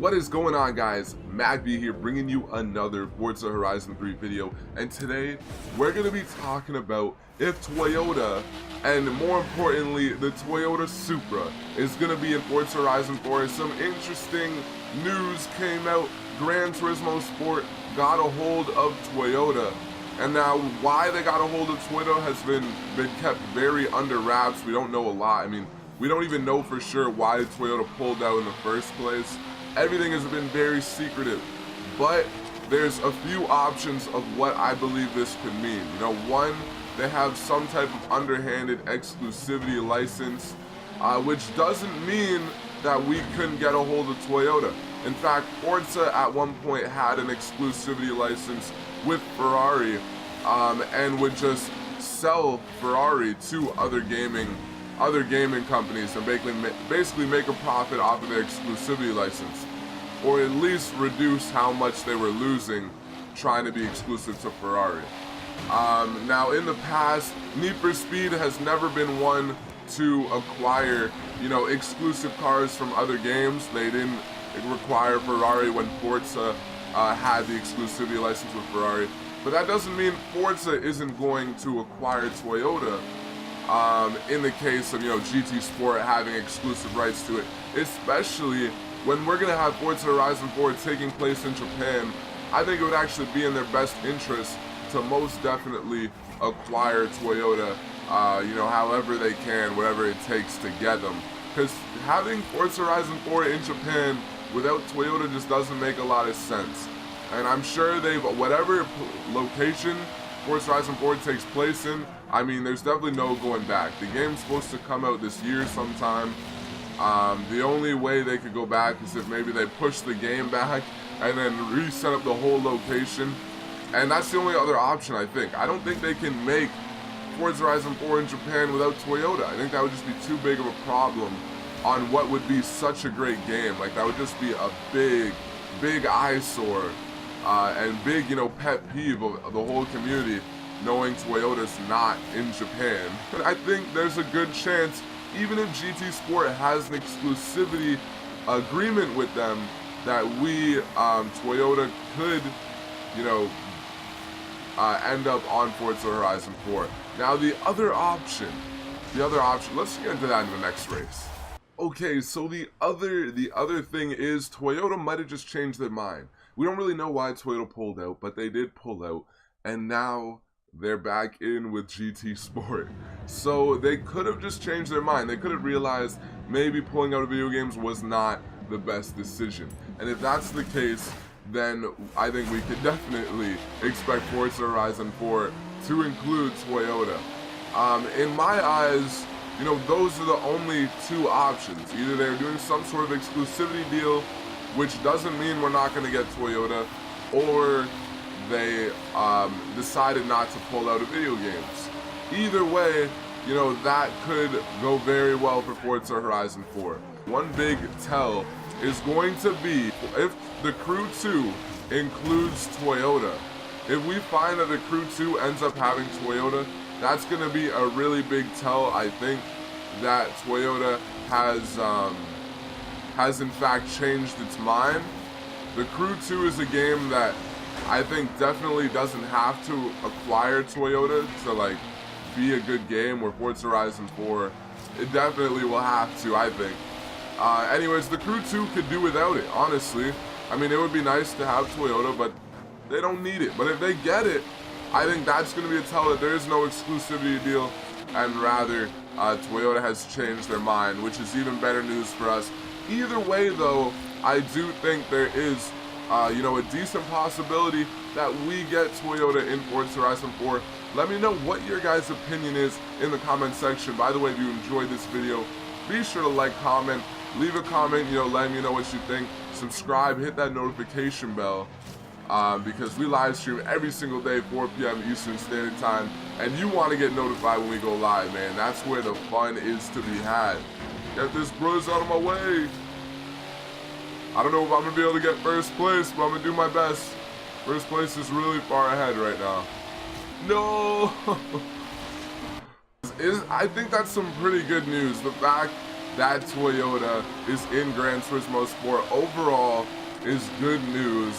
What is going on, guys? MacB here, bringing you another Forza Horizon 3 video, and today we're going to be talking about if Toyota, and more importantly the Toyota Supra, is going to be in Forza Horizon 4. Some interesting news came out. Grand Tourismo Sport got a hold of Toyota, and now why they got a hold of Toyota has been kept very under wraps. We don't know a lot. I mean, we don't even know for sure why Toyota pulled out in the first place. Everything has been very secretive, but there's a few options of what I believe this could mean. You know, one, they have some type of underhanded exclusivity license, which doesn't mean that we couldn't get a hold of Toyota. In fact, Forza at one point had an exclusivity license with Ferrari, and would just sell Ferrari to other gaming companies and basically make a profit off of their exclusivity license, or at least reduce how much they were losing trying to be exclusive to Ferrari. Now in the past, Need for Speed has never been one to acquire, you know, exclusive cars from other games. They didn't require Ferrari when Forza had the exclusivity license with Ferrari, but that doesn't mean Forza isn't going to acquire Toyota. In the case of, you know, GT Sport having exclusive rights to it, especially when we're going to have Forza Horizon 4 taking place in Japan. I think it would actually be in their best interest to most definitely acquire Toyota, you know, however they can, whatever it takes to get them. Because having Forza Horizon 4 in Japan without Toyota just doesn't make a lot of sense. And I'm sure whatever location Forza Horizon 4 takes place in, I mean, there's definitely no going back. The game's supposed to come out this year sometime. The only way they could go back is if maybe they push the game back and then reset up the whole location. And that's the only other option, I think. I don't think they can make Forza Horizon 4 in Japan without Toyota. I think that would just be too big of a problem on what would be such a great game. Like, that would just be a big eyesore. And big, you know, pet peeve of the whole community, knowing Toyota's not in Japan. But I think there's a good chance, even if GT Sport has an exclusivity agreement with them, that Toyota could, you know, end up on Forza Horizon 4. Now the other option, let's get into that in the next race. Okay, so the other thing is Toyota might have just changed their mind. We don't really know why Toyota pulled out, but they did pull out, and now they're back in with GT Sport. So they could have just changed their mind. They could have realized maybe pulling out of video games was not the best decision. And if that's the case, then I think we could definitely expect Forza Horizon 4 to include Toyota. In my eyes, you know, those are the only two options. Either they're doing some sort of exclusivity deal, which doesn't mean we're not going to get Toyota, or they decided not to pull out of video games. Either way, you know, that could go very well for Forza Horizon 4. One big tell is going to be if the Crew 2 includes Toyota. If we find that the Crew 2 ends up having Toyota, that's going to be a really big tell, I think, that Toyota has in fact changed its mind. The Crew 2 is a game that I think definitely doesn't have to acquire Toyota to, like, be a good game, where Forza Horizon 4, it definitely will have to, I think. Anyways, the Crew 2 could do without it, honestly. I mean, it would be nice to have Toyota, but they don't need it. But if they get it, I think that's going to be a tell that there is no exclusivity deal, and rather Toyota has changed their mind, which is even better news for us. Either way, though, I do think there is, you know, a decent possibility that we get Toyota in Forza Horizon 4. Let me know what your guys' opinion is in the comment section. By the way, if you enjoyed this video, be sure to like, comment, leave a comment, you know, letting me know what you think. Subscribe, hit that notification bell, because we live stream every single day, 4 p.m. Eastern Standard Time, and you want to get notified when we go live, man. That's where the fun is to be had. Get this bruise out of my way. I don't know if I'm going to be able to get first place, but I'm going to do my best. First place is really far ahead right now. No! I think that's some pretty good news. The fact that Toyota is in Grand Tourismo Sport overall is good news.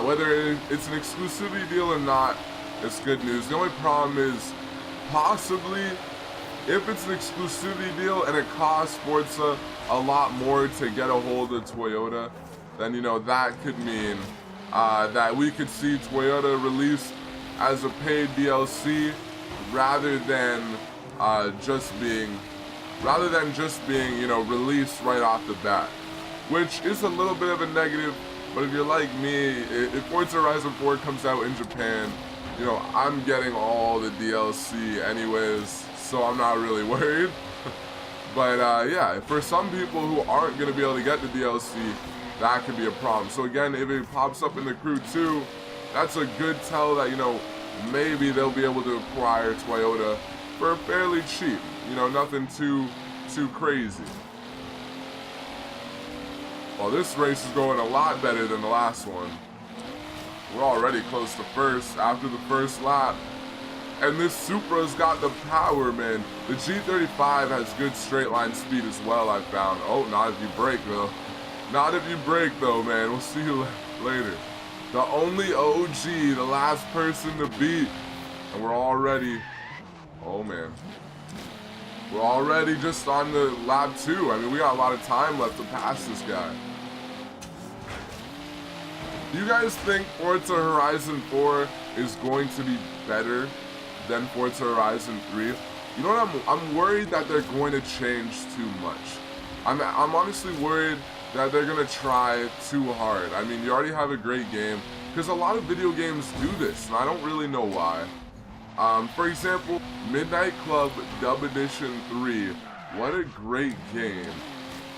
Whether it's an exclusivity deal or not, it's good news. The only problem is possibly if it's an exclusivity deal and it costs Forza a lot more to get a hold of Toyota, then you know that could mean that we could see Toyota released as a paid DLC rather than just being you know, released right off the bat, which is a little bit of a negative. But if you're like me, if Forza Horizon 4 comes out in Japan, you know, I'm getting all the DLC anyways, so I'm not really worried. But yeah, for some people who aren't going to be able to get the DLC, that could be a problem. So again, if it pops up in the Crew 2, that's a good tell that, you know, maybe they'll be able to acquire Toyota for fairly cheap. You know, nothing too crazy. Well, this race is going a lot better than the last one. We're already close to first after the first lap. And this Supra's got the power, man. The G35 has good straight line speed as well, I found. Oh, not if you brake, though. Not if you brake, though, man. We'll see you later. The only OG, the last person to beat. And we're already... Oh, man. We're already just on the lap 2. I mean, we got a lot of time left to pass this guy. Do you guys think Forza Horizon 4 is going to be better than Forza Horizon 3? You know what, I'm worried that they're going to change too much. I'm honestly worried that they're going to try too hard. I mean, you already have a great game, because a lot of video games do this, and I don't really know why. For example, Midnight Club Dub Edition 3, what a great game.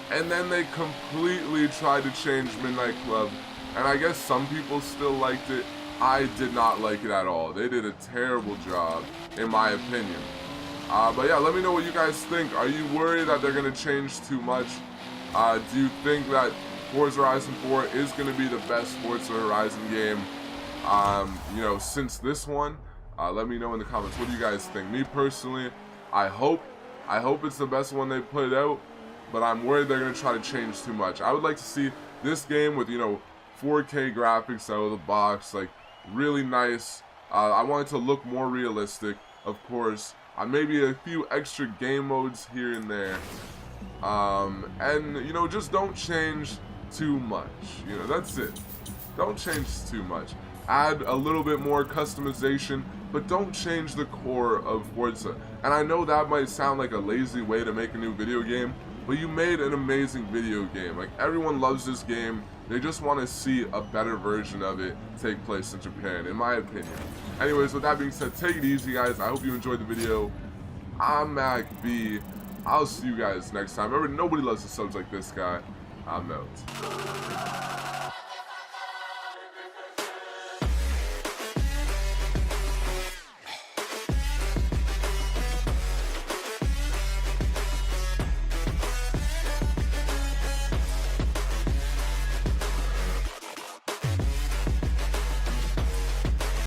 And then they completely tried to change Midnight Club, and I guess some people still liked it. I did not like it at all. They did a terrible job, in my opinion. But yeah, let me know what you guys think. Are you worried that they're going to change too much? Do you think that Forza Horizon 4 is going to be the best Forza Horizon game, you know, since this one? Let me know in the comments. What do you guys think? Me personally, I hope it's the best one they put out, but I'm worried they're going to try to change too much. I would like to see this game with, you know, 4K graphics out of the box, like really nice. I want it to look more realistic, of course. Maybe a few extra game modes here and there. And, you know, just don't change too much. You know, that's it. Don't change too much. Add a little bit more customization, but don't change the core of Forza. And I know that might sound like a lazy way to make a new video game, but you made an amazing video game. Like, everyone loves this game. They just want to see a better version of it take place in Japan, in my opinion. Anyways, with that being said, take it easy, guys. I hope you enjoyed the video. I'm Mac B. I'll see you guys next time. Remember, nobody loves the subs like this guy. I'm out.